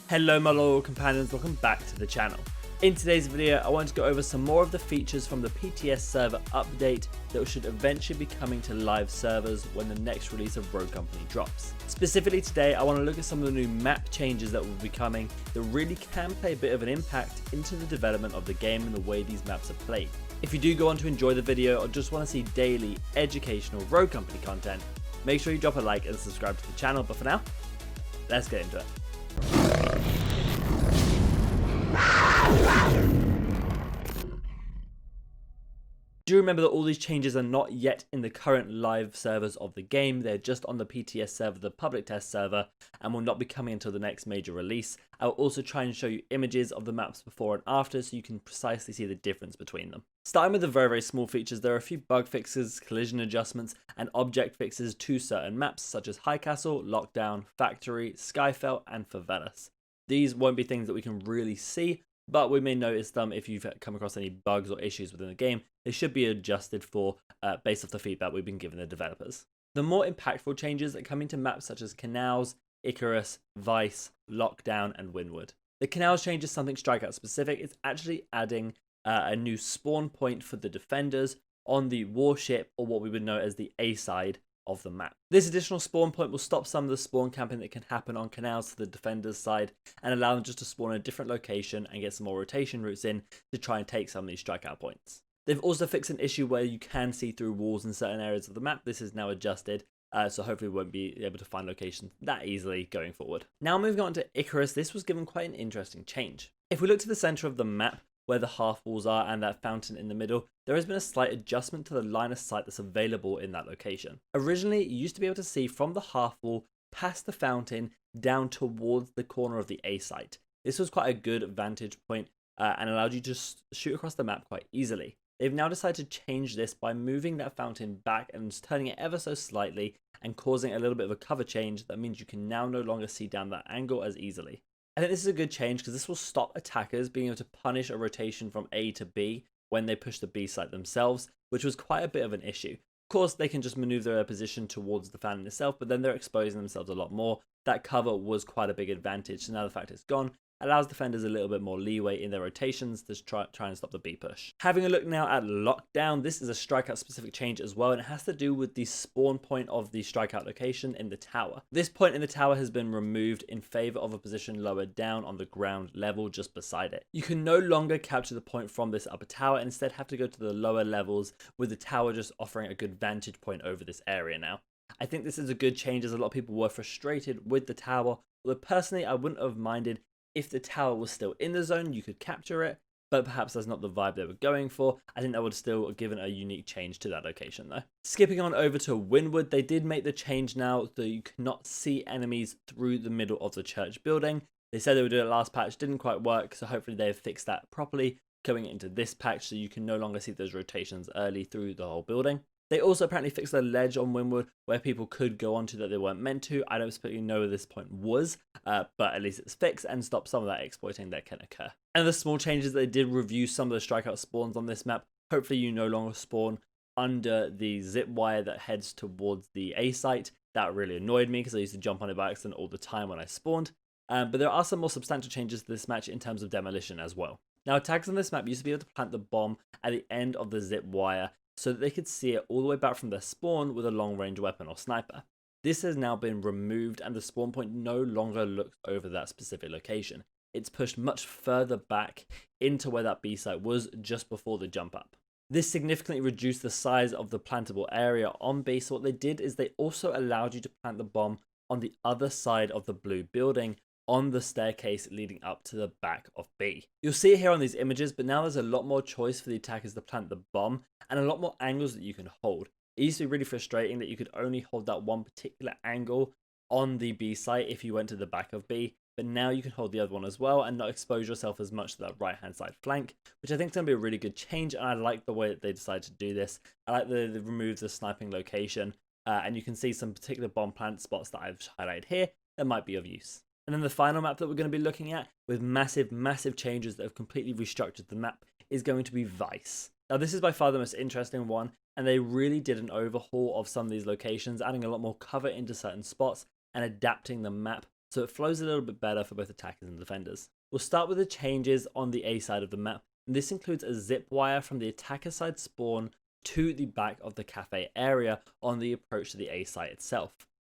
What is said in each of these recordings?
Hello my loyal companions, welcome back to the channel. In today's video I want to go over some more of the features from the PTS server update that should eventually be coming to live servers when the next release of Rogue Company drops. Specifically today I want to look at some of the new map changes that will be coming that really can play a bit of an impact into the development of the game and the way these maps are played. If you do go on to enjoy the video or just want to see daily educational Rogue Company content, make sure you drop a like and subscribe to the channel, but for now, let's get into it. Do remember that all these changes are not yet in the current live servers of the game. They're just on the PTS server, the public test server, and will not be coming until the next major release. I'll also try and show you images of the maps before and after so you can precisely see the difference between them. Starting with the very small features, there are a few bug fixes, collision adjustments, and object fixes to certain maps such as High Castle, Lockdown, Factory, Skyfell, and Favelas. These won't be things that we can really see, but we may notice them if you've come across any bugs or issues within the game. They should be adjusted for based off the feedback we've been giving the developers. The more impactful changes are coming to maps such as Canals, Icarus, Vice, Lockdown, and Windward. The Canals change is something strikeout specific. It's actually adding a new spawn point for the defenders on the warship, or what we would know as the A side of the map. This additional spawn point will stop some of the spawn camping that can happen on Canals to the defenders side and allow them just to spawn in a different location and get some more rotation routes in to try and take some of these strikeout points. They've also fixed an issue where you can see through walls in certain areas of the map. This is now adjusted, so hopefully we won't be able to find locations that easily going forward. Now moving on to Icarus, this was given quite an interesting change. If we look to the center of the map, where the half walls are and that fountain in the middle, there has been a slight adjustment to the line of sight that's available in that location. Originally, you used to be able to see from the half wall past the fountain down towards the corner of the A site. This was quite a good vantage point and allowed you to shoot across the map quite easily. They've now decided to change this by moving that fountain back and turning it ever so slightly and causing a little bit of a cover change. That means you can now no longer see down that angle as easily. I think this is a good change because this will stop attackers being able to punish a rotation from A to B when they push the B site themselves, which was quite a bit of an issue. Of course, they can just maneuver their position towards the fountain itself, but then they're exposing themselves a lot more. That cover was quite a big advantage, so now the fact it's gone allows defenders a little bit more leeway in their rotations to try and stop the B push. Having a look now at Lockdown, this is a strikeout specific change as well, and it has to do with the spawn point of the strikeout location in the tower. This point in the tower has been removed in favor of a position lower down on the ground level just beside it. You can no longer capture the point from this upper tower and instead have to go to the lower levels, with the tower just offering a good vantage point over this area now. I think this is a good change as a lot of people were frustrated with the tower, although personally I wouldn't have minded if the tower was still in the zone. You could capture it, but perhaps that's not the vibe they were going for. I think that would still have given a unique change to that location though. Skipping on over to Wynwood, they did make the change now that you cannot see enemies through the middle of the church building. They said they would do it last patch, didn't quite work, so hopefully they've fixed that properly going into this patch so you can no longer see those rotations early through the whole building. They also apparently fixed the ledge on Windward where people could go onto that they weren't meant to. I don't specifically know where this point was, but at least it's fixed and stopped some of that exploiting that can occur. And the small changes, they did review some of the strikeout spawns on this map. Hopefully you no longer spawn under the zip wire that heads towards the A site. That really annoyed me because I used to jump on it by accident all the time when I spawned. But there are some more substantial changes to this match in terms of demolition as well. Now attacks on this map used to be able to plant the bomb at the end of the zip wire so that they could see it all the way back from their spawn with a long range weapon or sniper. This has now been removed and the spawn point no longer looks over that specific location. It's pushed much further back into where that B site was just before the jump up. This significantly reduced the size of the plantable area on B, so what they did is they also allowed you to plant the bomb on the other side of the blue building on the staircase leading up to the back of B. You'll see it here on these images, but now there's a lot more choice for the attackers to plant the bomb and a lot more angles that you can hold. It used to be really frustrating that you could only hold that one particular angle on the B site if you went to the back of B, but now you can hold the other one as well and not expose yourself as much to that right hand side flank, which I think is going to be a really good change, and I like the way that they decided to do this. I like that they removed the sniping location, and you can see some particular bomb plant spots that I've highlighted here that might be of use. And then the final map that we're going to be looking at with massive changes that have completely restructured the map is going to be Vice. Now this is by far the most interesting one, and they really did an overhaul of some of these locations, adding a lot more cover into certain spots and adapting the map so it flows a little bit better for both attackers and defenders. We'll start with the changes on the A side of the map, and this includes a zip wire from the attacker side spawn to the back of the cafe area on the approach to the A site itself.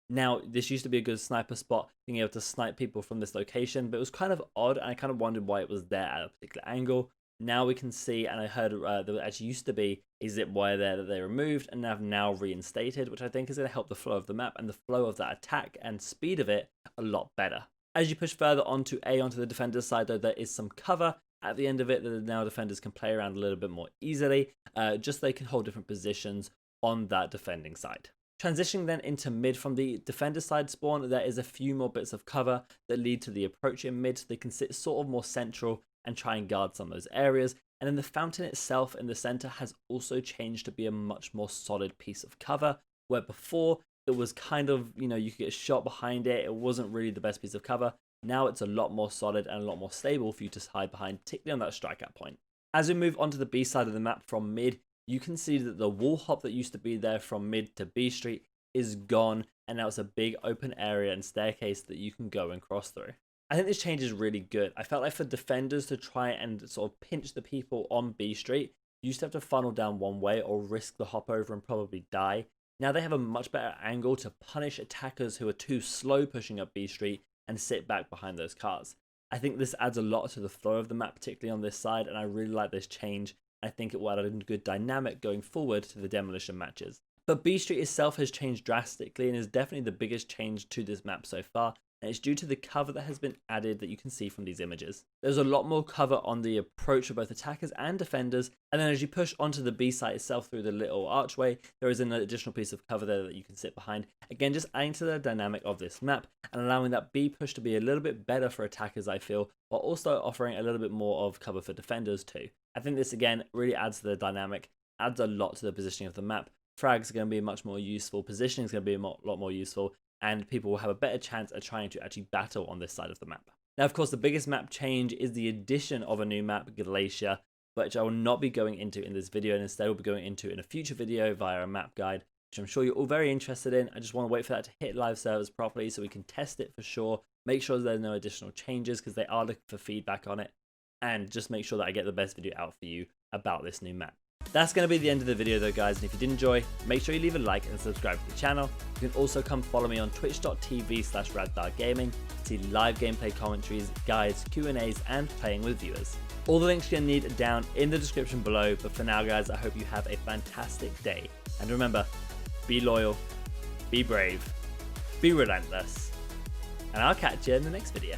Now, this used to be a good sniper spot, being able to snipe people from this location, but it was kind of odd, and I kind of wondered why it was there at a particular angle. Now we can see, and I heard there actually used to be a zip wire there that they removed and have now reinstated, which I think is going to help the flow of the map and the flow of that attack and speed of it a lot better. As you push further onto the defender's side, though, there is some cover at the end of it that now defenders can play around a little bit more easily, just so they can hold different positions on that defending side. Transitioning then into mid from the defender side spawn, there is a few more bits of cover that lead to the approach in mid, so they can sit sort of more central and try and guard some of those areas. And then the fountain itself in the center has also changed to be a much more solid piece of cover, where before it was kind of, you could get shot behind it. It wasn't really the best piece of cover. Now it's a lot more solid and a lot more stable for you to hide behind, particularly on that strikeout point. As we move onto the B side of the map from mid, you can see that the wall hop that used to be there from mid to B Street is gone, and now it's a big open area and staircase that you can go and cross through. I think this change is really good. I felt like for defenders to try and sort of pinch the people on B Street, you used to have to funnel down one way or risk the hop over and probably die. Now they have a much better angle to punish attackers who are too slow pushing up B Street and sit back behind those cars. I think this adds a lot to the flow of the map, particularly on this side, and I really like this change. I think it will add a good dynamic going forward to the demolition matches. But B Street itself has changed drastically and is definitely the biggest change to this map so far, and it's due to the cover that has been added that you can see from these images. There's a lot more cover on the approach of both attackers and defenders, and then as you push onto the B site itself through the little archway, there is an additional piece of cover there that you can sit behind. Again, just adding to the dynamic of this map and allowing that B push to be a little bit better for attackers, I feel, while also offering a little bit more of cover for defenders too. I think this again really adds to the dynamic, adds a lot to the positioning of the map. Frags are going to be much more useful, positioning is going to be a lot more useful, and people will have a better chance at trying to actually battle on this side of the map. Now, of course, the biggest map change is the addition of a new map, Glacier, which I will not be going into in this video, and instead will be going into in a future video via a map guide, which I'm sure you're all very interested in. I just want to wait for that to hit live servers properly so we can test it for sure, make sure there's no additional changes because they are looking for feedback on it, and just make sure that I get the best video out for you about this new map. That's going to be the end of the video though, guys, and if you did enjoy, make sure you leave a like and subscribe to the channel. You can also come follow me on twitch.tv/raddargaming to see live gameplay commentaries, guides, Q&As, and playing with viewers. All the links you're going to need down in the description below, but for now, guys, I hope you have a fantastic day. And remember, be loyal, be brave, be relentless, and I'll catch you in the next video.